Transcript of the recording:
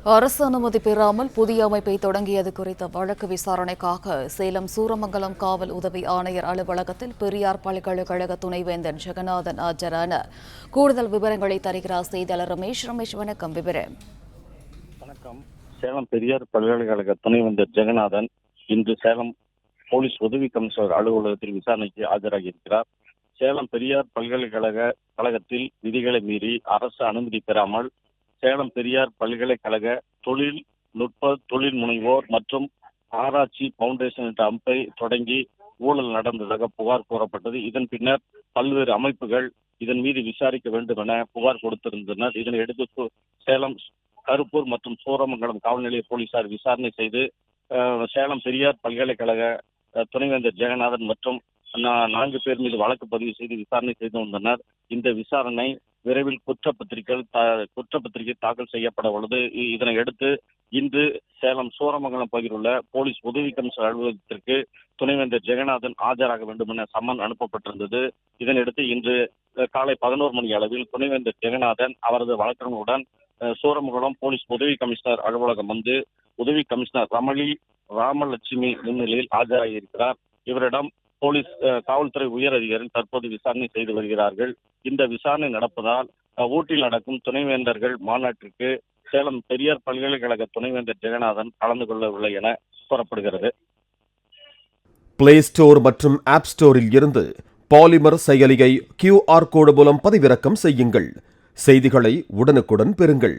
அரசு அனுமதி பெறாமல் புதிய அமைப்பை தொடங்கியது குறித்த வழக்கு விசாரணைக்காக சேலம் சூரமங்கலம் காவல் உதவி ஆணையர் அலுவலகத்தில் பெரியார் பல்கலைக்கழக துணைவேந்தர் ஜெகநாதன் ஆஜரான கூடுதல் விவரங்களை தருகிறார் செய்தியாளர் ரமேஷ். வணக்கம். விவரம். வணக்கம். சேலம் பெரியார் பல்கலைக்கழக துணைவேந்தர் ஜெகநாதன் இன்று சேலம் போலீஸ் உதவி கமிஷனர் அலுவலகத்தில் விசாரணைக்கு ஆஜராகியிருக்கிறார். சேலம் பெரியார் பல்கலைக்கழகத்தில் விதிகளை மீறி அரசு அனுமதி பெறாமல் சேலம் பெரியார் பல்கலைக்கழக தொழில் முனைவோர் மற்றும் ஆராய்ச்சி பவுண்டேஷன் என்ற அமைப்பை தொடங்கி ஊழல் நடந்ததாக புகார் கூறப்பட்டது. இதன் பின்னர் பல்வேறு அமைப்புகள் இதன் மீது விசாரிக்க வேண்டும் என புகார் கொடுத்திருந்தனர். இதனையடுத்து சேலம், கருப்பூர் மற்றும் சூரமங்கலம் காவல் நிலைய போலீசார் விசாரணை செய்து சேலம் பெரியார் பல்கலைக்கழக துணைவேந்தர் ஜெகநாதன் மற்றும் 4 பேர் மீது வழக்கு பதிவு செய்து விசாரணை செய்து வந்தனர். இந்த விசாரணை விரைவில் குற்றப்பத்திரிகை தாக்கல் செய்யப்பட உள்ளது. இதனையடுத்து இன்று சேலம் சூரமங்கலம் பகுதியில் உள்ள போலீஸ் உதவி கமிஷனர் அலுவலகத்திற்கு துணைவேந்தர் ஜெகநாதன் ஆஜராக வேண்டும் என சம்மன் அனுப்பப்பட்டிருந்தது. இதனையடுத்து இன்று காலை 11 மணி அளவில் துணைவேந்தர் ஜெகநாதன் அவரது வழக்கறிஞருடன் சூரமங்கலம் போலீஸ் உதவி கமிஷனர் அலுவலகம் வந்து உதவி கமிஷனர் ராமலட்சுமி முன்னிலையில் ஆஜராகியிருக்கிறார். இவரிடம் போலீஸ் காவல்துறை உயர் அதிகாரிகள் தற்போது விசாரணை செய்து வருகிறார்கள். இந்த விசாரணை நடப்பதால் ஊட்டியில் நடக்கும் துணைவேந்தர்கள் மாநாட்டிற்கு சேலம் பெரியார் பல்கலைக்கழக துணைவேந்தர் ஜெகநாதன் கலந்து கொள்ளவில்லை என கூறப்படுகிறது. பிளே ஸ்டோர் மற்றும் ஆப் ஸ்டோரில் இருந்து பாலிமர் செயலியை QR கோடு மூலம் பதிவிறக்கம் செய்யுங்கள். செய்திகளை உடனுக்குடன் பெறுங்கள்.